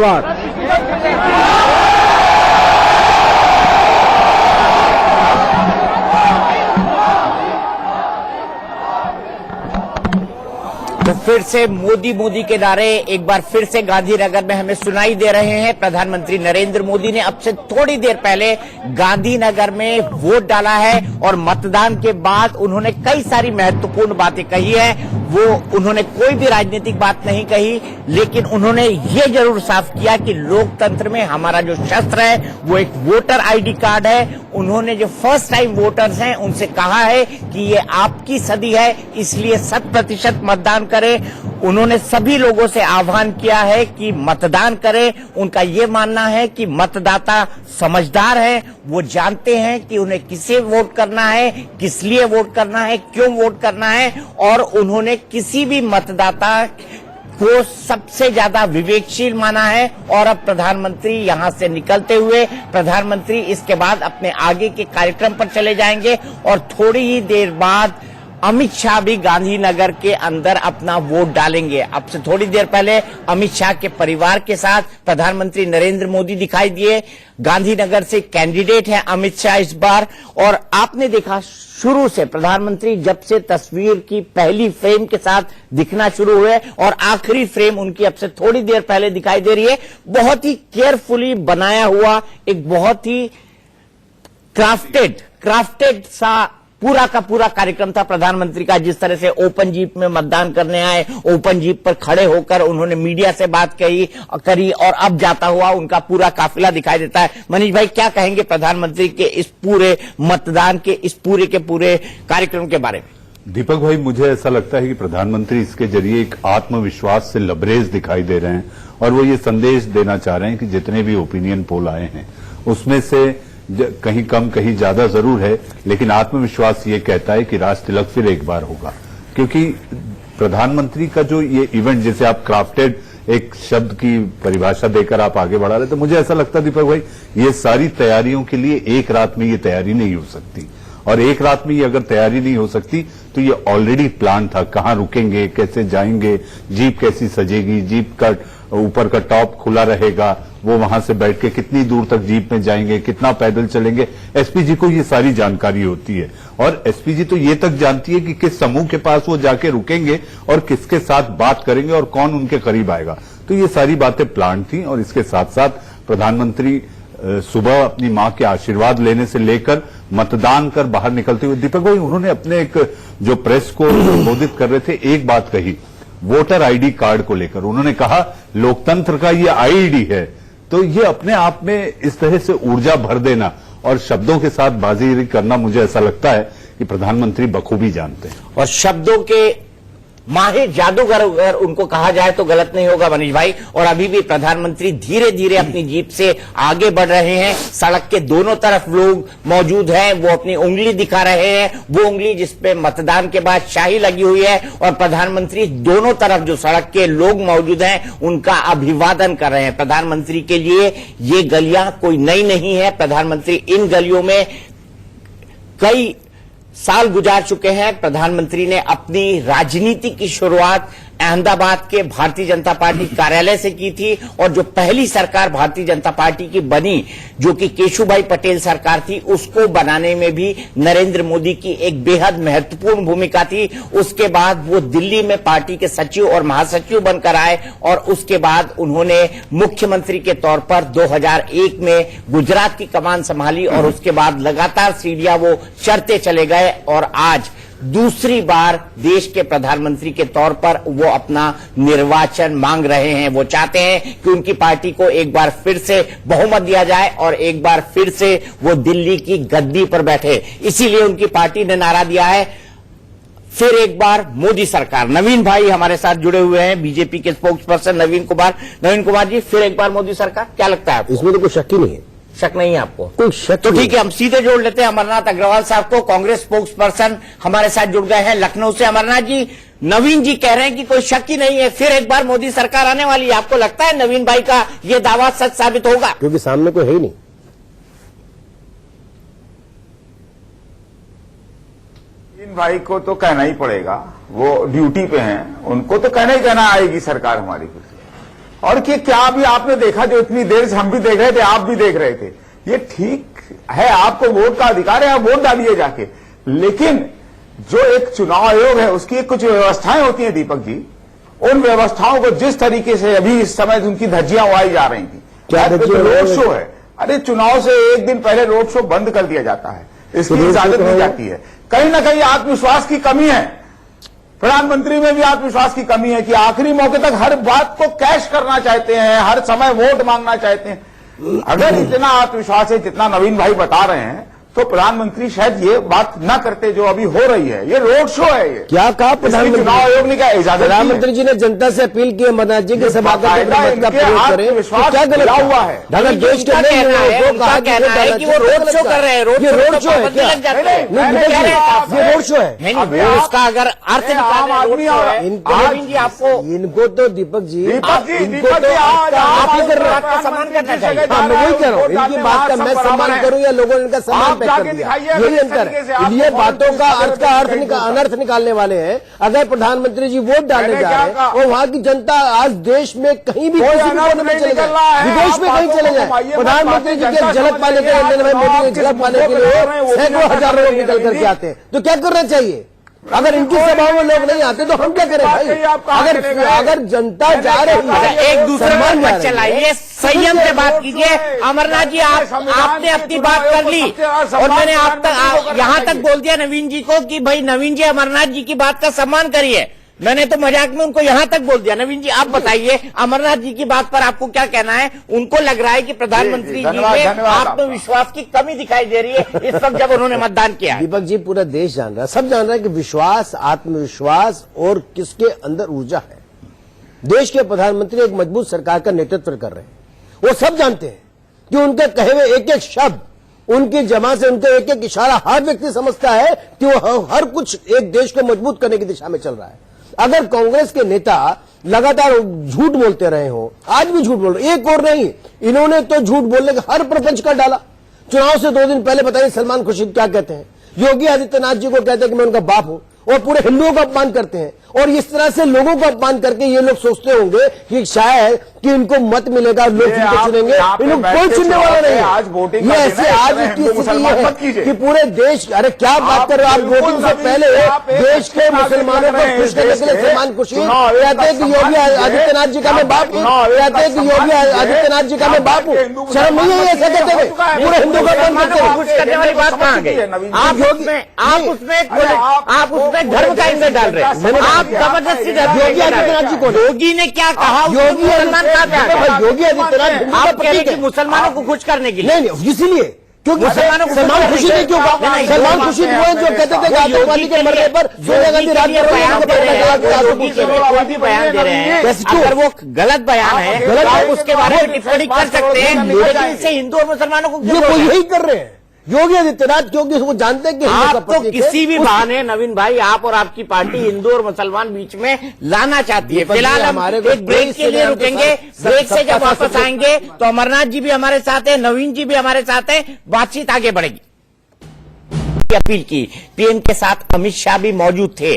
धन्यवाद। तो फिर से मोदी मोदी के नारे एक बार फिर से गांधीनगर में हमें सुनाई दे रहे हैं। प्रधानमंत्री नरेंद्र मोदी ने अब से थोड़ी देर पहले गांधीनगर में वोट डाला है और मतदान के बाद उन्होंने कई सारी महत्वपूर्ण बातें कही है। उन्होंने कोई भी राजनीतिक बात नहीं कही, लेकिन उन्होंने ये जरूर साफ किया कि लोकतंत्र में हमारा जो शस्त्र है वो एक वोटर आईडी कार्ड है। उन्होंने जो फर्स्ट टाइम वोटर्स हैं उनसे कहा है कि ये आपकी सदी है, इसलिए 100% मतदान करें। उन्होंने सभी लोगों से आह्वान किया है कि मतदान करें। उनका ये मानना है कि मतदाता समझदार है, वो जानते हैं कि उन्हें किसे वोट करना है, किस लिए वोट करना है, क्यों वोट करना है, और उन्होंने किसी भी मतदाता को सबसे ज्यादा विवेकशील माना है। और अब प्रधानमंत्री यहां से निकलते हुए प्रधानमंत्री इसके बाद अपने आगे के कार्यक्रम पर चले जाएंगे और थोड़ी ही देर बाद अमित शाह भी गांधीनगर के अंदर अपना वोट डालेंगे। अब से थोड़ी देर पहले अमित शाह के परिवार के साथ प्रधानमंत्री नरेंद्र मोदी दिखाई दिए। गांधीनगर से कैंडिडेट हैं अमित शाह इस बार, और आपने देखा शुरू से प्रधानमंत्री जब से तस्वीर की पहली फ्रेम के साथ दिखना शुरू हुए और आखिरी फ्रेम उनकी अब से थोड़ी देर पहले दिखाई दे रही है, बहुत ही केयरफुली बनाया हुआ एक बहुत ही क्राफ्टेड सा पूरा का पूरा कार्यक्रम था प्रधानमंत्री का। जिस तरह से ओपन जीप में मतदान करने आए, ओपन जीप पर खड़े होकर उन्होंने मीडिया से बात करी और अब जाता हुआ उनका पूरा काफिला दिखाई देता है। मनीष भाई, क्या कहेंगे प्रधानमंत्री के इस पूरे मतदान के इस पूरे के पूरे कार्यक्रम के बारे में? दीपक भाई, मुझे ऐसा लगता है कि प्रधानमंत्री इसके जरिए एक आत्मविश्वास से लबरेज दिखाई दे रहे हैं और वो ये संदेश देना चाह रहे हैं कि जितने भी ओपिनियन पोल आए हैं उसमें से कहीं कम कहीं ज्यादा जरूर है, लेकिन आत्मविश्वास ये कहता है कि राज तिलक फिर एक बार होगा। क्योंकि प्रधानमंत्री का जो ये इवेंट, जैसे आप क्राफ्टेड एक शब्द की परिभाषा देकर आप आगे बढ़ा रहे, तो मुझे ऐसा लगता है दीपक भाई, ये सारी तैयारियों के लिए एक रात में ये तैयारी नहीं हो सकती, और एक रात में ये अगर तैयारी नहीं हो सकती तो ये ऑलरेडी प्लान था। कहां रुकेंगे, कैसे जाएंगे, जीप कैसी सजेगी, जीप का ऊपर का टॉप खुला रहेगा, वो वहां से बैठ के कितनी दूर तक जीप में जाएंगे, कितना पैदल चलेंगे, एसपीजी को ये सारी जानकारी होती है। और एसपीजी तो ये तक जानती है कि किस समूह के पास वो जाके रुकेंगे और किसके साथ बात करेंगे और कौन उनके करीब आएगा। तो ये सारी बातें प्लान थी। और इसके साथ साथ प्रधानमंत्री सुबह अपनी मां के आशीर्वाद लेने से लेकर मतदान कर बाहर निकलते हुए, दीपक भाई, उन्होंने अपने एक जो प्रेस को संबोधित कर रहे थे एक बात कही, वोटर आईडी कार्ड को लेकर। उन्होंने कहा लोकतंत्र का ये आईडी है। तो ये अपने आप में इस तरह से ऊर्जा भर देना और शब्दों के साथ बाजीगरी करना, मुझे ऐसा लगता है कि प्रधानमंत्री बखूबी जानते हैं। और शब्दों के माहिर जादूगर अगर उनको कहा जाए तो गलत नहीं होगा मनीष भाई। और अभी भी प्रधानमंत्री धीरे धीरे अपनी जीप से आगे बढ़ रहे हैं। सड़क के दोनों तरफ लोग मौजूद हैं, वो अपनी उंगली दिखा रहे हैं, वो उंगली जिसपे मतदान के बाद शाही लगी हुई है, और प्रधानमंत्री दोनों तरफ जो सड़क के लोग मौजूद हैं उनका अभिवादन कर रहे हैं। प्रधानमंत्री के लिए ये गलियां कोई नई नहीं है। प्रधानमंत्री इन गलियों में कई साल गुजार चुके हैं। प्रधानमंत्री ने अपनी राजनीति की शुरुआत अहमदाबाद के भारतीय जनता पार्टी कार्यालय से की थी, और जो पहली सरकार भारतीय जनता पार्टी की बनी, जो कि केशुभाई पटेल सरकार थी, उसको बनाने में भी नरेंद्र मोदी की एक बेहद महत्वपूर्ण भूमिका थी। उसके बाद वो दिल्ली में पार्टी के सचिव और महासचिव बनकर आए, और उसके बाद उन्होंने मुख्यमंत्री के तौर पर 2001 में गुजरात की कमान संभाली, और उसके बाद लगातार सीढ़ियां वो चढ़ते चले गए, और आज दूसरी बार देश के प्रधानमंत्री के तौर पर वो अपना निर्वाचन मांग रहे हैं। वो चाहते हैं कि उनकी पार्टी को एक बार फिर से बहुमत दिया जाए और एक बार फिर से वो दिल्ली की गद्दी पर बैठे। इसीलिए उनकी पार्टी ने नारा दिया है, फिर एक बार मोदी सरकार। नवीन भाई हमारे साथ जुड़े हुए हैं, बीजेपी के स्पोक्स पर्सन नवीन कुमार जी, फिर एक बार मोदी सरकार, क्या लगता है आपको? इसमें तो कोई शक ही नहीं है। शक नहीं है आपको? कोई शक तो ठीक है, हम सीधे जोड़ लेते हैं अमरनाथ अग्रवाल साहब को। कांग्रेस स्पोक्स पर्सन हमारे साथ जुड़ गए हैं लखनऊ से। अमरनाथ जी, नवीन जी कह रहे हैं कि कोई शक ही नहीं है, फिर एक बार मोदी सरकार आने वाली है। आपको लगता है नवीन भाई का ये दावा सच साबित होगा? क्योंकि सामने कोई है ही नहीं। नवीन भाई को तो कहना ही पड़ेगा, वो ड्यूटी पे हैं, उनको तो कहना ही कहना आएगी सरकार हमारी फिर से। और कि क्या अभी आपने देखा, जो इतनी देर से हम भी देख रहे थे, आप भी देख रहे थे, ये ठीक है, आपको वोट का अधिकार है, आप वोट डालिए जाके, लेकिन जो एक चुनाव आयोग है उसकी कुछ व्यवस्थाएं होती हैं दीपक जी, उन व्यवस्थाओं को जिस तरीके से अभी इस समय उनकी धज्जियां उड़ाई जा रही थी, क्या रोड शो है, अरे चुनाव से एक दिन पहले रोड शो बंद कर दिया जाता है, इसकी इजाजत दी जाती है। कहीं ना कहीं आत्मविश्वास की कमी है, प्रधानमंत्री में भी आत्मविश्वास की कमी है कि आखिरी मौके तक हर बात को कैश करना चाहते हैं, हर समय वोट मांगना चाहते हैं। अगर इतना आत्मविश्वास है जितना नवीन भाई बता रहे हैं, तो प्रधानमंत्री शायद ये बात न करते जो अभी हो रही है। ये रोड शो है, ये क्या कहा प्रधानमंत्री? चुनाव आयोग ने क्या इजाजत? प्रधानमंत्री जी ने जनता से अपील की अमरनाथ जी के सभा का प्रयोग करें, तो क्या गलत हुआ है? अगर देश के कहना है कि वो रोड शो कर रहे हैं, ये रोड शो है क्या? ये रोड शो है। नहीं, उसका अगर अर्थ आम आदमी और आपको इनको तो दीपक जी इनको तो आप ही कर रहे हैं, सम्मान करना चाहिए। हाँ, मैं वही कह रहा हूँ, इनकी बात का मैं सम्मान करूँ या लोगों ने इनका सम्मान कर दिया, यही अंतर है। ये बातों का अनर्थ निकालने वाले हैं। अगर प्रधानमंत्री जी वोट डालने जा रहे हैं और वहां की जनता आज देश में कहीं भी किसी भी कोने में चले जाए, विदेश में कहीं चले जाए, प्रधानमंत्री जी की झलक पाने के लिए, नरेंद्र भाई मोदी की झलक पाने के लिए सैकड़ों हजार लोग निकल करके आते हैं, तो क्या करना चाहिए? अगर इनकी सभाओं में लोग नहीं आते तो हम क्या करें भाई? अगर जनता जा रही है, एक दूसरे पर मत चलाइए, संयम से बात कीजिए। अमरनाथ जी, आपने अपनी बात कर ली और मैंने आप तक यहां तक बोल दिया नवीन जी को कि भाई नवीन जी अमरनाथ जी की बात का सम्मान करिए। मैंने तो मजाक में उनको यहां तक बोल दिया। नवीन जी आप बताइए, अमरनाथ जी की बात पर आपको क्या कहना है? उनको लग रहा है कि प्रधानमंत्री जी में आत्मविश्वास की कमी दिखाई दे रही है इस वक्त जब उन्होंने मतदान किया। दीपक जी, पूरा देश जान रहा है, सब जान रहा है कि विश्वास, आत्मविश्वास और किसके अंदर ऊर्जा है। देश के प्रधानमंत्री एक मजबूत सरकार का नेतृत्व कर रहे हैं, वो सब जानते हैं कि उनके कहे हुए एक एक शब्द, उनकी जमा से उनका एक एक इशारा हर व्यक्ति समझता है कि वो हर कुछ एक देश को मजबूत करने की दिशा में चल रहा है। अगर कांग्रेस के नेता लगातार झूठ बोलते रहे हो, आज भी झूठ बोल रहे, एक और नहीं, इन्होंने तो झूठ बोलने का हर प्रपंच कर डाला। चुनाव से 2 दिन पहले बताइए सलमान खुर्शीद क्या कहते हैं, योगी आदित्यनाथ जी को कहते हैं कि मैं उनका बाप हूं, और पूरे हिंदुओं का अपमान करते हैं। और इस तरह से लोगों को अपमान करके ये लोग सोचते होंगे कि शायद कि इनको मत मिलेगा, लोग इनको चुनेंगे, इनको कोई चुनने वाला नहीं है। आज वोटिंग ये ऐसे आज की स्थिति है कि पूरे देश, अरे क्या बात कर रहे हो आप? वोटिंग से पहले देश के मुसलमानों को खुश करने के लिए सलमान खुर्शीद कहते हैं कि योगी आदित्यनाथ जी का मैं बाप हूँ, कहते हैं कि योगी आदित्यनाथ जी का मैं बाप हूँ। शर्म नहीं है ऐसा कहते हुए? पूरे हिंदू का अपमान करते हुए खुश करने वाली बात कहाँ गई? आप उसमें धर्म का एंगल डाल रहे हैं, आप जबरदस्ती। योगी आदित्यनाथ जी को, योगी ने क्या कहा? योगी योगी आदित्यनाथ आप कह रहे हैं कि मुसलमानों को खुश करने के लिए? नहीं, इसीलिए क्योंकि मुसलमानों को सलमान खुर्शीद ने क्यों कहा? सलमान खुर्शीद वो जो कहते थे कि आतंकवादी के मरने पर सोनिया गांधी रात में बयान दे रहे हैं, अगर वो गलत बयान है आप उसके बारे में टिप्पणी कर सकते हैं, लेकिन इससे हिंदू और मुसलमानों को ये वो यही कर रहे हैं योगी आदित्यनाथ, क्योंकि वो जानते हैं कि आप तो किसी भी बहाने नवीन भाई, आप और आपकी पार्टी हिंदू और मुसलमान बीच में लाना चाहती है। फिलहाल हम एक ब्रेक के लिए रुकेंगे, ब्रेक से जब वापस आएंगे तो अमरनाथ जी भी हमारे साथ है, नवीन जी भी हमारे साथ है, बातचीत आगे बढ़ेगी। अपील की, पीएम के साथ अमित शाह भी मौजूद थे।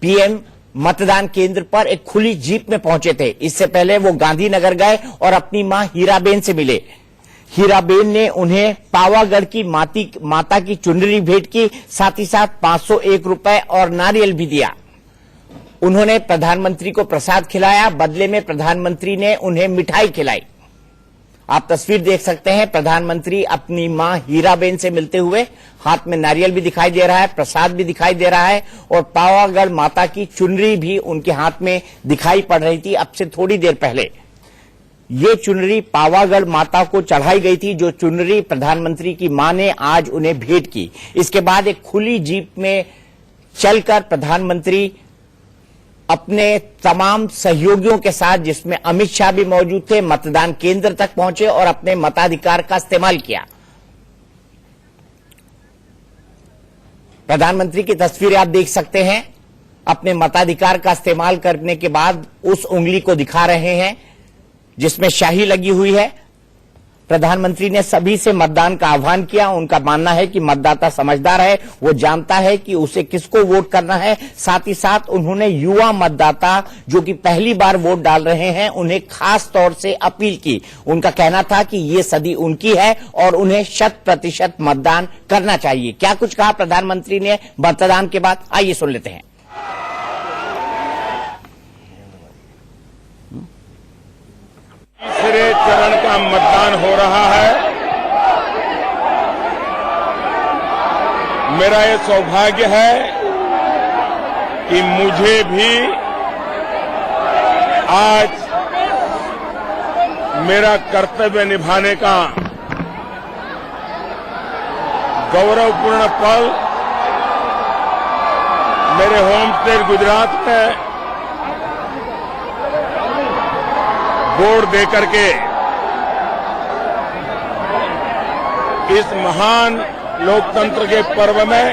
पीएम मतदान केंद्र पर एक खुली जीप में पहुंचे थे। इससे पहले वो गांधीनगर गए और अपनी मां हीराबेन से मिले। हीराबेन ने उन्हें पावागढ़ की माता की चुनरी भेंट की, साथ ही साथ 501 रुपए और नारियल भी दिया। उन्होंने प्रधानमंत्री को प्रसाद खिलाया, बदले में प्रधानमंत्री ने उन्हें मिठाई खिलाई। आप तस्वीर देख सकते हैं, प्रधानमंत्री अपनी मां हीराबेन से मिलते हुए, हाथ में नारियल भी दिखाई दे रहा है, प्रसाद भी दिखाई दे रहा है और पावागढ़ माता की चुनरी भी उनके हाथ में दिखाई पड़ रही थी। अब से थोड़ी देर पहले ये चुनरी पावागढ़ माता को चढ़ाई गई थी, जो चुनरी प्रधानमंत्री की मां ने आज उन्हें भेंट की। इसके बाद एक खुली जीप में चलकर प्रधानमंत्री अपने तमाम सहयोगियों के साथ, जिसमें अमित शाह भी मौजूद थे, मतदान केंद्र तक पहुंचे और अपने मताधिकार का इस्तेमाल किया। प्रधानमंत्री की तस्वीरें आप देख सकते हैं, अपने मताधिकार का इस्तेमाल करने के बाद उस उंगली को दिखा रहे हैं जिसमें शाही लगी हुई है। प्रधानमंत्री ने सभी से मतदान का आह्वान किया। उनका मानना है कि मतदाता समझदार है, वो जानता है कि उसे किसको वोट करना है। साथ ही साथ उन्होंने युवा मतदाता जो कि पहली बार वोट डाल रहे हैं, उन्हें खास तौर से अपील की। उनका कहना था कि ये सदी उनकी है और उन्हें 100% मतदान करना चाहिए। क्या कुछ कहा प्रधानमंत्री ने मतदान के बाद, आइए सुन लेते हैं। तीसरे चरण का मतदान हो रहा है। मेरा ये सौभाग्य है कि मुझे भी आज मेरा कर्तव्य निभाने का गौरवपूर्ण पल मेरे होम स्टेट गुजरात में वोट देकर के इस महान लोकतंत्र के पर्व में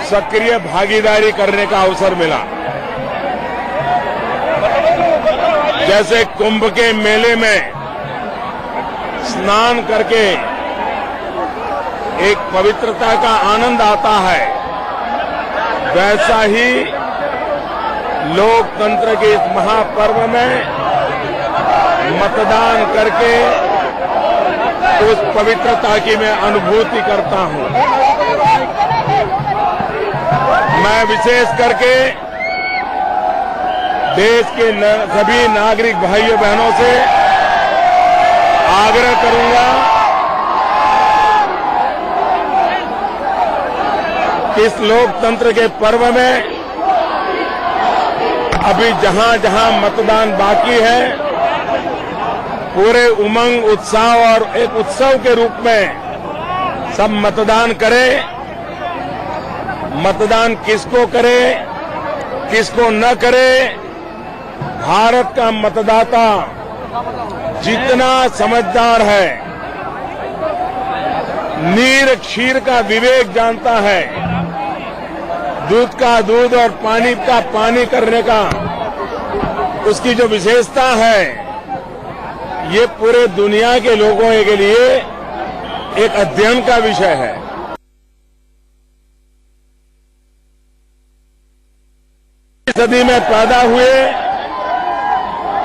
सक्रिय भागीदारी करने का अवसर मिला। जैसे कुंभ के मेले में स्नान करके एक पवित्रता का आनंद आता है, वैसा ही लोकतंत्र के इस महापर्व में मतदान करके उस पवित्रता की मैं अनुभूति करता हूं। मैं विशेष करके देश के सभी नागरिक भाइयों बहनों से आग्रह करूंगा कि इस लोकतंत्र के पर्व में अभी जहां जहां मतदान बाकी है, पूरे उमंग, उत्साह और एक उत्सव के रूप में सब मतदान करें। मतदान किसको करें, किसको न करें, भारत का मतदाता जितना समझदार है, नीर क्षीर का विवेक जानता है, दूध का दूध और पानी का पानी करने का उसकी जो विशेषता है, ये पूरे दुनिया के लोगों के लिए एक अध्ययन का विषय है। सदी में पैदा हुए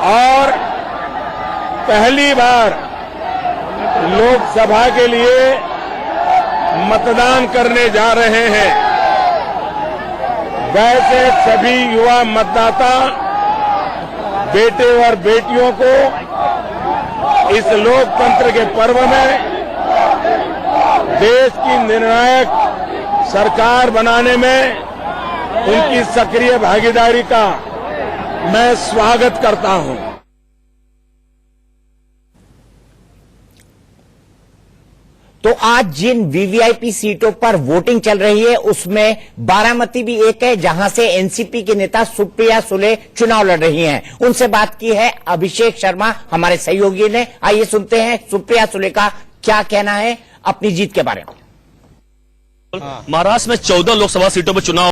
और पहली बार लोकसभा के लिए मतदान करने जा रहे हैं, वैसे सभी युवा मतदाता बेटे और बेटियों को इस लोकतंत्र के पर्व में देश की निर्णायक सरकार बनाने में उनकी सक्रिय भागीदारी का मैं स्वागत करता हूं। तो आज जिन वीवीआईपी सीटों पर वोटिंग चल रही है, उसमें बारामती भी एक है, जहां से एनसीपी के नेता सुप्रिया सुले चुनाव लड़ रही हैं। उनसे बात की है अभिषेक शर्मा, हमारे सहयोगी ने। आइए सुनते हैं सुप्रिया सुले का क्या कहना है अपनी जीत के बारे में। महाराष्ट्र में 14 लोकसभा सीटों पर चुनाव